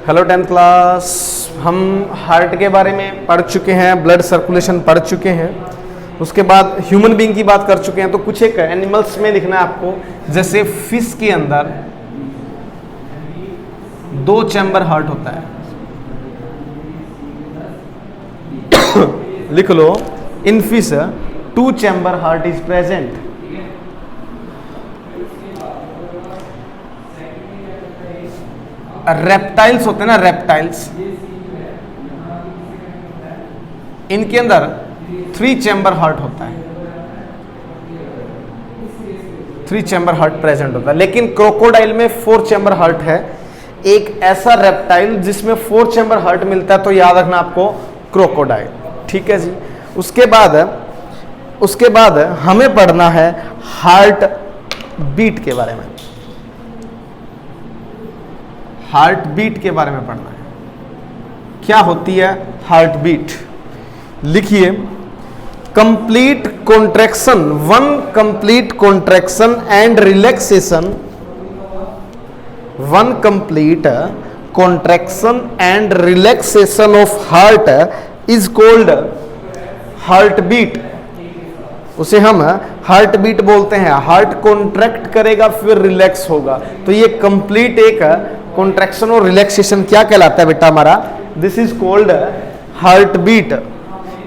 Hello 10th class. हम heart के बारे में पढ़ चुके हैं, ब्लड सर्कुलेशन पढ़ चुके हैं, उसके बाद ह्यूमन बीइंग की बात कर चुके हैं। तो कुछ एक एनिमल्स में लिखना है आपको, जैसे फिश के अंदर 2 चैम्बर हार्ट होता है। लिख लो, in fish 2 chamber heart is present. Reptiles होते हैं ना, रेप्टाइल्स, इनके अंदर 3 चैम्बर हार्ट होता है, 3 चैम्बर हार्ट प्रेजेंट होता है। लेकिन क्रोकोडाइल में 4 चैम्बर हार्ट है। एक ऐसा रेप्टाइल जिसमें 4 चैम्बर हार्ट मिलता है, तो याद रखना आपको क्रोकोडाइल। ठीक है जी। उसके बाद हमें पढ़ना है हार्ट बीट के बारे में। हार्ट बीट के बारे में पढ़ना है। क्या होती है हार्ट बीट? लिखिए, complete contraction, 1 complete contraction and relaxation, 1 complete contraction and relaxation of heart is called heart beat. उसे हम हार्ट बीट बोलते हैं। हार्ट कॉन्ट्रैक्ट करेगा फिर रिलैक्स होगा, तो ये कंप्लीट एक कॉन्ट्रैक्शन और रिलैक्सेशन क्या कहलाता है बेटा हमारा? This is called heart beat.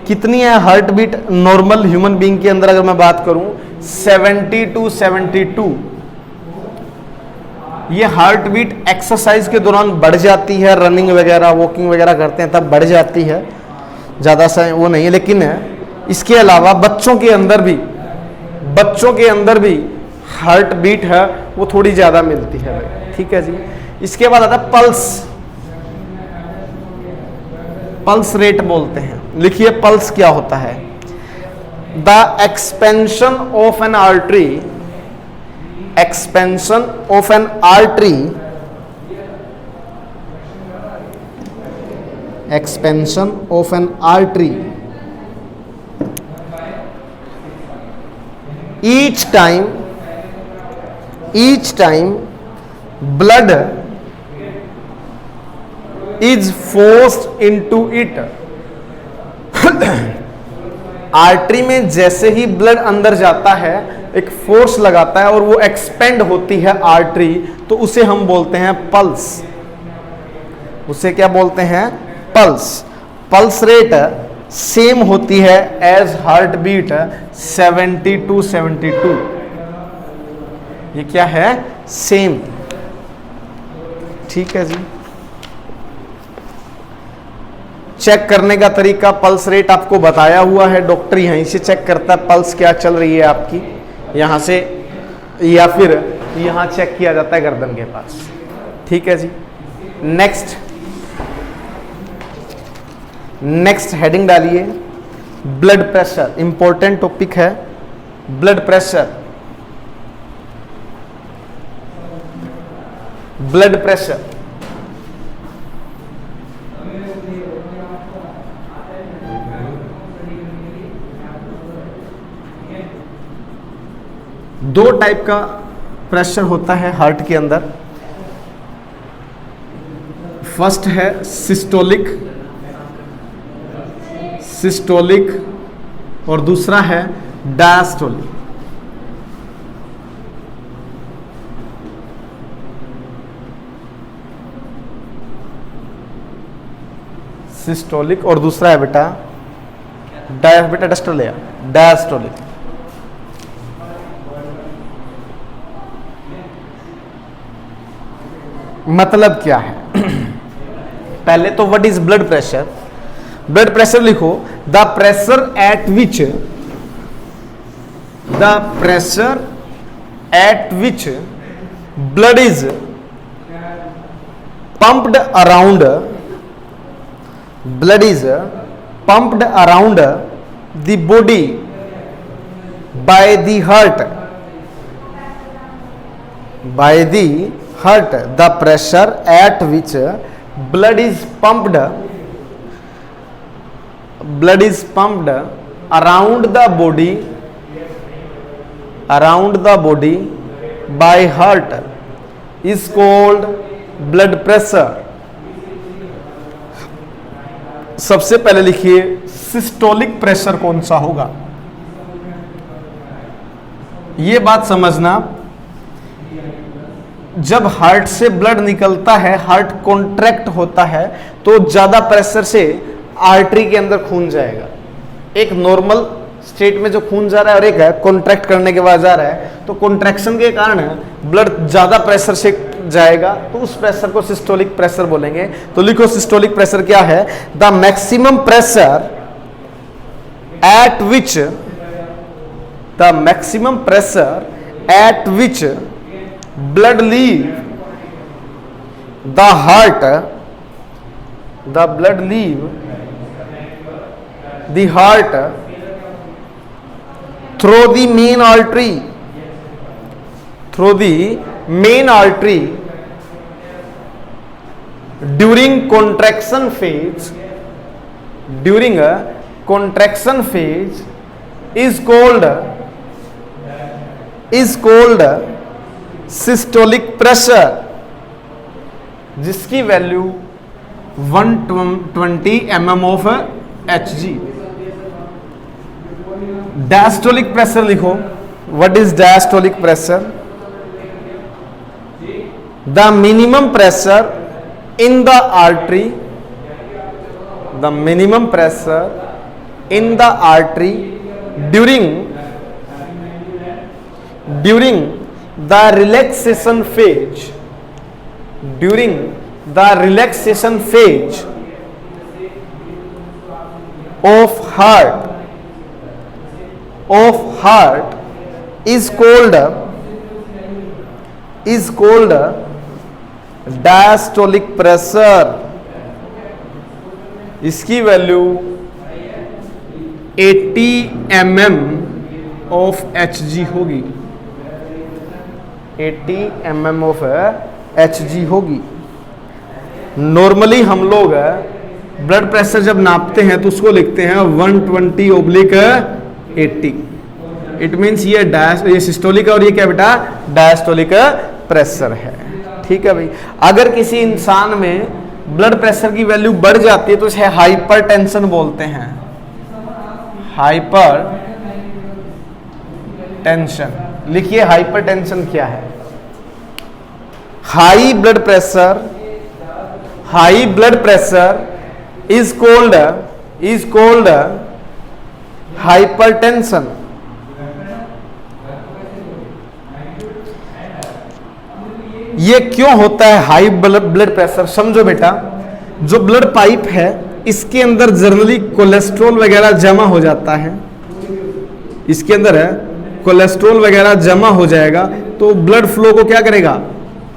कितनी है heart beat normal human being के अंदर? अगर मैं बात करूं 70 to 72। ये हार्ट बीट एक्सरसाइज के दौरान बढ़ जाती है, रनिंग वगैरह वॉकिंग वगैरह करते हैं तब बढ़ जाती है, ज़्यादा सा वो नहीं है। लेकिन इसके अलावा बच्चों के अंदर भी हार्ट बीट है वो थोड़ी ज़्यादा मिलती है। ठीक है जी। इसके बाद आता है पल्स। पल्स रेट बोलते हैं। लिखिए, पल्स क्या होता है? The expansion of N artery, expansion of N artery, expansion of N artery each time blood is forced into it। Artery में जैसे ही ब्लड अंदर जाता है एक फोर्स लगाता है और वो एक्सपेंड होती है आर्टरी, तो उसे हम बोलते हैं पल्स। उसे क्या बोलते हैं? पल्स। पल्स रेट सेम होती है एज हार्ट बीट, 70 to 72। ये क्या है? सेम। ठीक है जी। चेक करने का तरीका, पल्स रेट आपको बताया हुआ है। डॉक्टर यहीं से चेक करता है पल्स क्या चल रही है आपकी, यहां से, या फिर यहां चेक किया जाता है गर्दन के पास। ठीक है जी। नेक्स्ट हेडिंग डालिए, ब्लड प्रेशर। इंपॉर्टेंट टॉपिक है ब्लड प्रेशर। ब्लड प्रेशर दो टाइप का प्रेशर होता है हार्ट के अंदर। फर्स्ट है सिस्टोलिक, और दूसरा है डायस्टोलिक। सिस्टोलिक और दूसरा है बेटा डायस्टोलिक। मतलब क्या है? पहले तो what is blood pressure? Blood pressure लिखो, the pressure at which blood is pumped around the body by the heart, the pressure at which blood is pumped around the body by heart is called blood pressure। सबसे पहले लिखिए systolic pressure कौन सा होगा। यह बात समझना, जब हार्ट से ब्लड निकलता है, हार्ट कॉन्ट्रैक्ट होता है, तो ज्यादा प्रेशर से आर्टरी के अंदर खून जाएगा। एक नॉर्मल स्टेट में जो खून जा रहा है और एक है कॉन्ट्रैक्ट करने के बाद जा रहा है, तो कॉन्ट्रैक्शन के कारण ब्लड ज्यादा प्रेशर से जाएगा, तो उस प्रेशर को सिस्टोलिक प्रेशर बोलेंगे। तो लिखो सिस्टोलिक प्रेशर क्या है, the maximum pressure at which, the maximum pressure at which blood leave the heart, the blood leave the heart through the main artery, through the main artery during contraction phase, during a contraction phase is called systolic pressure, जिसकी value 120 mm of Hg। Diastolic pressure लिखो, what is diastolic pressure, the minimum pressure in the artery, the minimum pressure in the artery during the relaxation phase, during the relaxation phase of heart is called diastolic pressure। इसकी value 80 mm of Hg होगी, 80 mm of Hg होगी। Normally हम लोग blood pressure जब नापते हैं तो उसको लिखते हैं 120/80। इट मींस ये सिस्टोलिक और ये क्या बेटा, डायस्टोलिक प्रेशर है। ठीक है भाई। अगर किसी इंसान में ब्लड प्रेशर की वैल्यू बढ़ जाती है तो इसे हाइपरटेंशन बोलते हैं, हाइपर टेंशन। लिखिए हाइपरटेंशन क्या है, high blood pressure is called hypertension. ये क्यों होता है हाई ब्लड प्रेशर, समझो बेटा। जो ब्लड पाइप है इसके अंदर जनरली कोलेस्ट्रॉल वगैरह जमा हो जाता है, इसके अंदर है कोलेस्ट्रॉल वगैरह जमा हो जाएगा, तो ब्लड फ्लो को क्या करेगा,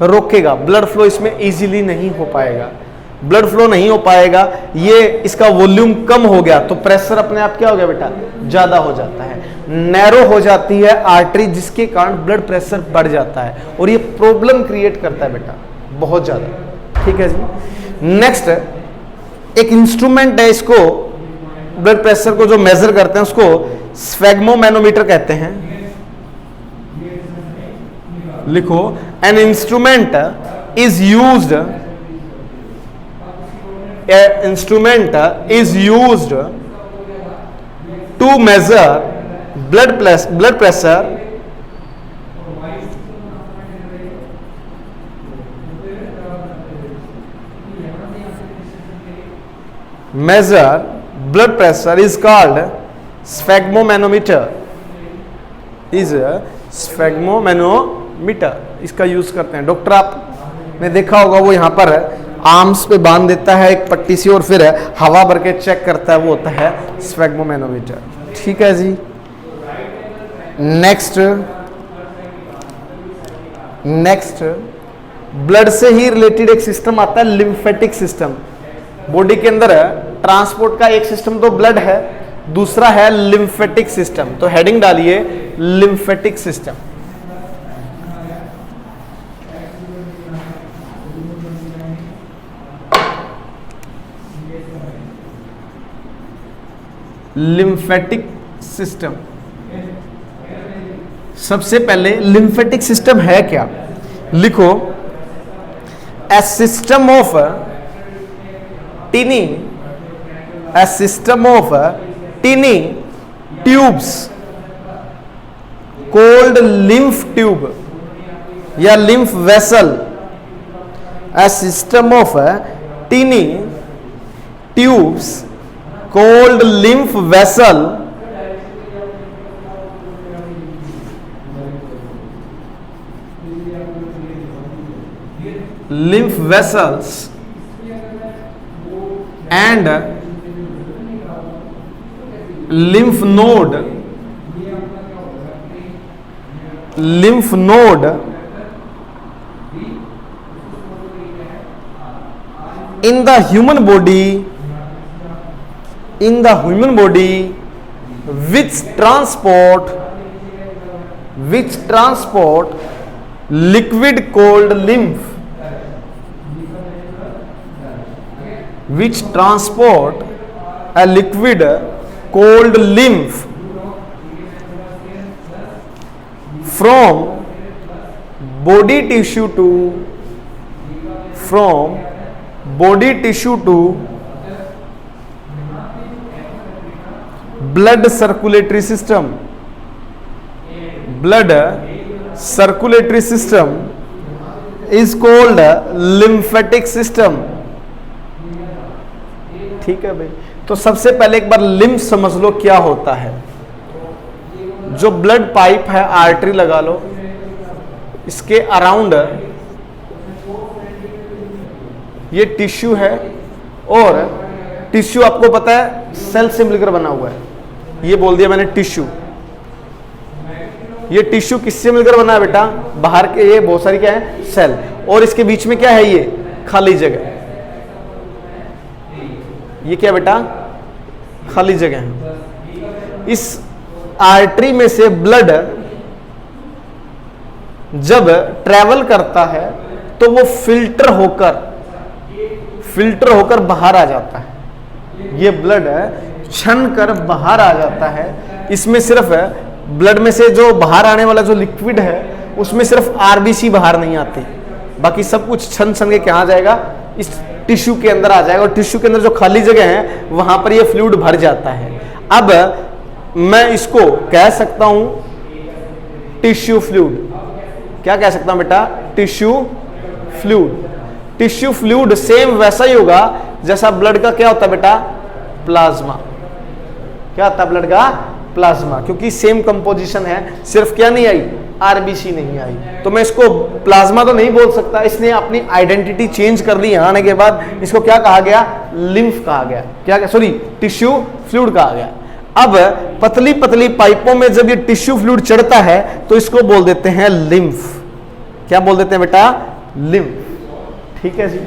रोकेगा। ब्लड फ्लो इसमें इजीली नहीं हो पाएगा, ब्लड फ्लो नहीं हो पाएगा, ये इसका वॉल्यूम कम हो गया तो प्रेशर अपने आप क्या हो गया बेटा, ज्यादा हो जाता है, नैरो हो जाती है आर्टरी, जिसके कारण ब्लड प्रेशर बढ़ जाता है और ये प्रॉब्लम क्रिएट करता है बेटा बहुत ज्यादा। ठीक है जी। नेक्स्ट एक इंस्ट्रूमेंट है, इसको ब्लड प्रेशर को जो मेजर करते हैं उसको स्फेग्मोमैनोमीटर कहते हैं। लिखो an instrument is used, to measure blood pressure is called sphygmomanometer, इसका यूज करते हैं। डॉक्टर आपने देखा होगा वो यहाँ पर आर्म्स पे बांध देता है एक पट्टी से और फिर हवा भर के चेक करता है, वो होता है स्फेग्मोमैनोमीटर। ठीक है जी। नेक्स्ट ब्लड से ही रिलेटेड एक सिस्टम आता है लिम्फेटिक सिस्टम। बॉडी के अंदर ट्रांसपोर्ट का एक सिस्टम तो ब्लड है, दूसरा है लिम्फेटिक सिस्टम। तो हेडिंग डालिए लिम्फेटिक सिस्टम। लिम्फेटिक सिस्टम, सबसे पहले लिम्फेटिक सिस्टम है क्या, लिखो a system of tiny a system of tiny tubes called lymph tube या lymph vessel, a system of tiny tubes called lymph vessel lymph vessels and lymph node in the human body which transport liquid called lymph, which transport a liquid called lymph from body tissue to blood circulatory system is called lymphatic system। ठीक है भाई, तो सबसे पहले एक बार lymph समझ लो क्या होता है। जो ब्लड पाइप है, आर्टरी लगा लो, इसके अराउंड ये टिश्यू है, और टिश्यू आपको पता है सेल से मिलकर बना हुआ है। ये बोल दिया मैंने टिश्यू। ये टिश्यू किससे मिलकर बना है बेटा? बाहर के ये बहुत सारी क्या है? सेल। और इसके बीच में क्या है? ये खाली जगह। ये क्या बेटा? खाली जगह है। इस आर्टरी में से ब्लड जब ट्रेवल करता है तो वो फिल्टर होकर बाहर आ जाता है। ये ब्लड छन कर बाहर आ जाता है। इसमें सिर्फ ब्लड में से जो बाहर आने वाला जो लिक्विड है उसमें सिर्फ आरबीसी बाहर नहीं आती, बाकी सब कुछ छन छन के कहाँ जाएगा? इस टिश्यू के अंदर आ जाएगा, और टिश्यू के अंदर जो खाली जगह है वहां पर ये फ्लूइड भर जाता है। अब मैं इसको कह सकता हूं टिश्यू फ्लूइड। क्या कह सकता हूं बेटा? Tissue fluid. Tissue fluid same वैसा ही होगा जैसा ब्लड का क्या होता है बेटा? प्लाज्मा। क्या होता है ब्लड का? प्लाज्मा। क्योंकि सेम कंपोजिशन है, सिर्फ क्या नहीं आई? आरबीसी नहीं आई। तो मैं इसको प्लाज्मा तो नहीं बोल सकता, इसने अपनी आइडेंटिटी चेंज कर ली। आने के बाद इसको क्या कहा गया? लिम्फ कहा गया। क्या? सॉरी, टिश्यू फ्लूइड कहा गया। अब पतली पतली पाइपों में जब ये टिश्यू फ्लूइड चढ़ता है तो इसको बोल देते हैं लिम्फ। क्या बोल देते हैं बेटा? लिम्फ। ठीक है जी।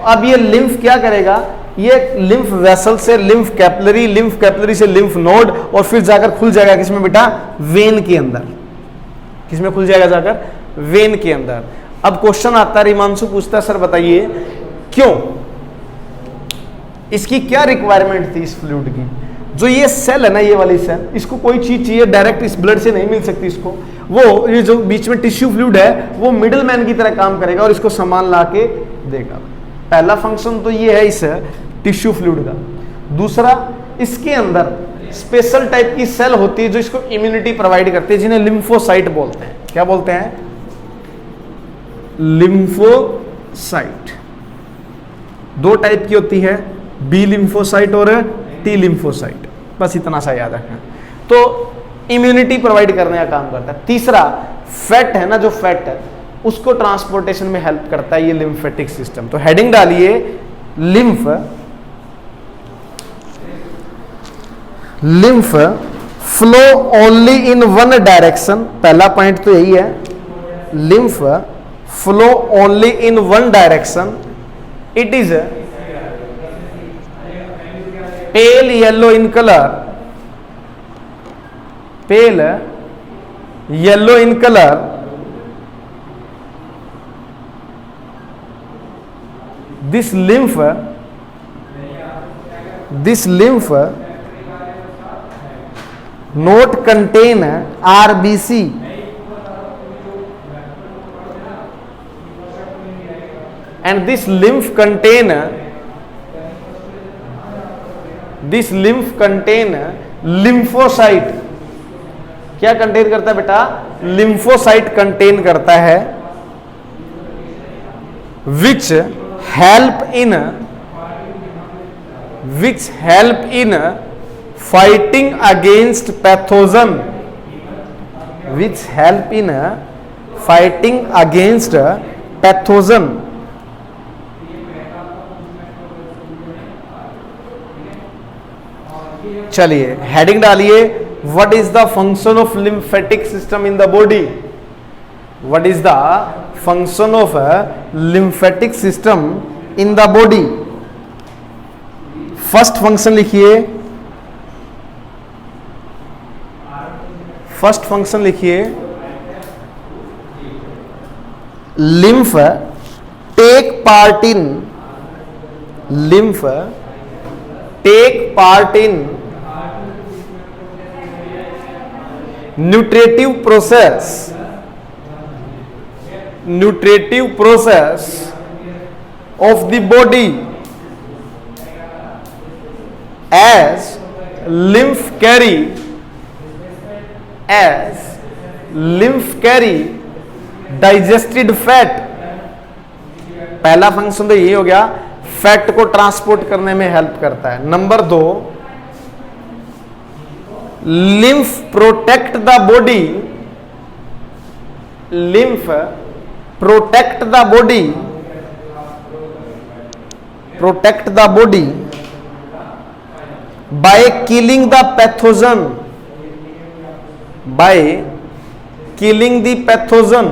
अब ये लिम्फ क्या करेगा? ये लिम्फ वेसल से लिम्फ कैपिलरी से लिम्फ नोड, और फिर जाकर खुल जाएगा किसमें बेटा? वेन के अंदर। किसमें खुल जाएगा? जाकर वेन के अंदर। अब क्वेश्चन आता है, रिमांशु पूछता है, सर बताइए क्यों? इसकी क्या रिक्वायरमेंट थी इस फ्लूइड की? जो ये सेल है ना, ये वाली सेल, इसको कोई चीज चाहिए, डायरेक्ट इस ब्लड से नहीं मिल सकती इसको। वो ये जो बीच में टिश्यू फ्लूइड है वो मिडिल मैन की तरह काम करेगा और इसको सामान ला के देगा। पहला फंक्शन तो ये है इस टिश्यू फ्लूइड का। दूसरा, इसके अंदर स्पेशल टाइप की सेल होती है जो इसको इम्यूनिटी प्रोवाइड करती है, जिन्हें लिम्फोसाइट बोलते हैं। क्या बोलते हैं? लिम्फोसाइट। दो टाइप की होती है, बी लिम्फोसाइट और टी लिम्फोसाइट। बस इतना सा याद रखना। तो इम्यूनिटी प्रोवाइड करने का काम करता है। तीसरा, फैट है ना, जो फैट है उसको ट्रांसपोर्टेशन में हेल्प करता है ये लिम्फेटिक सिस्टम। तो हेडिंग डालिए lymph flow only in one direction. पहला पॉइंट तो यही है, lymph flow only in one direction. It is pale yellow in colour, pale yellow in colour. This lymph not contain RBC and this lymph contain this lymph contain lymphocyte, क्या contain करता है बेटा? Lymphocyte contain करता है, which help in fighting against pathogen, which help in fighting against pathogen. चलिए heading डालिए, what is the function of lymphatic system in the body? What is the function of lymphatic system in the body? First function लिखिए, first function लिखिए, lymph take part in, lymph take part in nutritive process, nutritive process of the body as lymph carry digested fat। पहला function तो ये हो गया, fat को transport करने में हेल्प करता है। Number 2, lymph protect the body, lymph protect the body, protect the body by killing the pathogen, by killing the pathogen।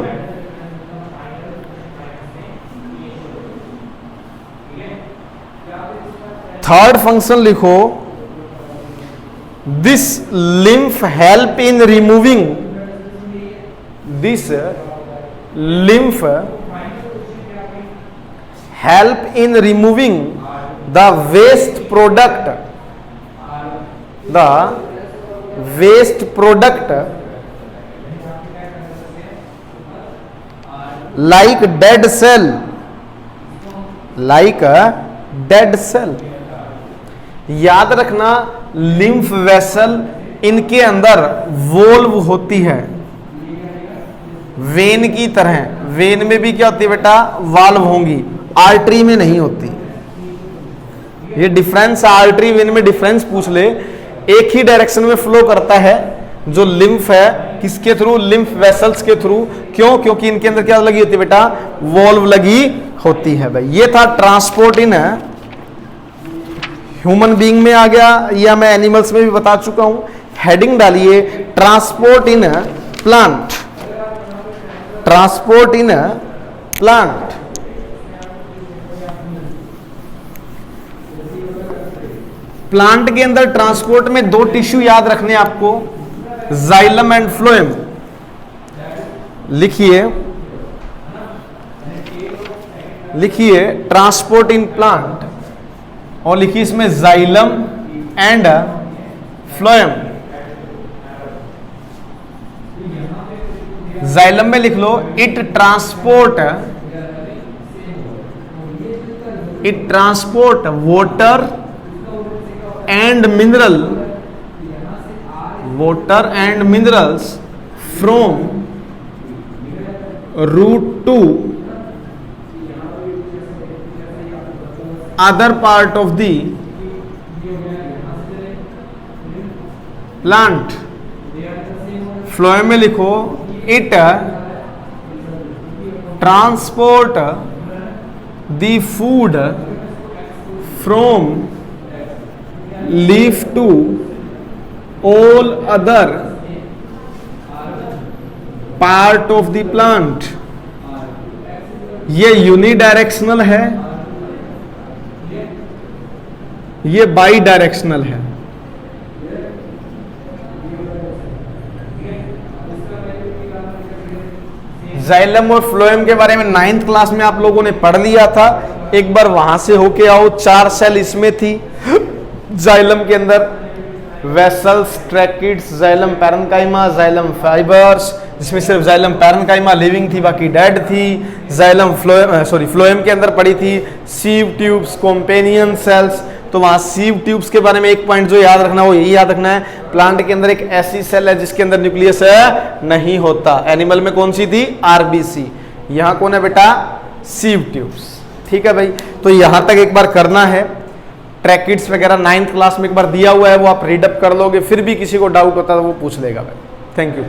Third function लिखो, this lymph help in removing, this lymph help in removing the waste product, the waste product like dead cell, like a dead cell। याद रखना, lymph vessel इनके अंदर valve होती है, when की तरह। When में भी क्या होती है बेटा? वाल्व होंगी, आर्टरी में नहीं होती। ये डिफरेंस, आर्टरी वेन में डिफरेंस पूछ ले, एक ही डायरेक्शन में फ्लो करता है जो लिम्फ है, किसके थ्रू? लिम्फ वेसल्स के थ्रू। क्यों? क्योंकि इनके अंदर क्या लगी होती है बेटा? वॉल्व लगी होती है भाई। ये था ट्रांसपोर्ट इन, ह्यूमन बीइंग में आ गया, या मैं एनिमल्स में भी बता चुका हूं। हेडिंग डालिए, transport in plant, transport in plant. Plant के अंदर ट्रांसपोर्ट में 2 टिश्यू याद रखने आपको, जाइलम एंड फ्लोएम। लिखिए, लिखिए ट्रांसपोर्ट इन प्लांट, और लिखिए इसमें जाइलम एंड फ्लोएम। जाइलम में लिख लो, it transport water and minerals from root to other part of the plant। Phloem में लिखो, it transport the food from leaf to all other part of the plant। ये unidirectional है, ये by directional है। Xylem और phloem के बारे में 9th क्लास में आप लोगों ने पढ़ लिया था, एक बार वहां से होके आओ। 4 सेल इसमें थी जाइलम के अंदर, vessels, tracheids, xylem parenchyma, xylem fibres, जिसमें सिर्फ जाइलम पैरेन्काइमा लिविंग थी, बाकी डेड थी। जाइलम फ्लोएम के अंदर पड़ी थी सीव ट्यूब्स, कॉम्पेनियन सेल्स, तो वहां सीव ट्यूब्स के बारे में एक पॉइंट जो याद रखना वो यही याद रखना है, प्लांट के अंदर एक ऐसी सेल है जिसके अंदर न्यूक्लियस नहीं होता। एनिमल में कौन सी थी? आरबीसी। यहां कौन है बेटा? Sieve tubes. ठीक है भाई, तो यहां तक एक बार करना है। ट्रैकिड्स वगैरह 9th क्लास में एक बार दिया हुआ है, वो आप रीडअप कर लोगे, फिर भी किसी को डाउट होता है तो वो पूछ लेगा भाई। Thank you.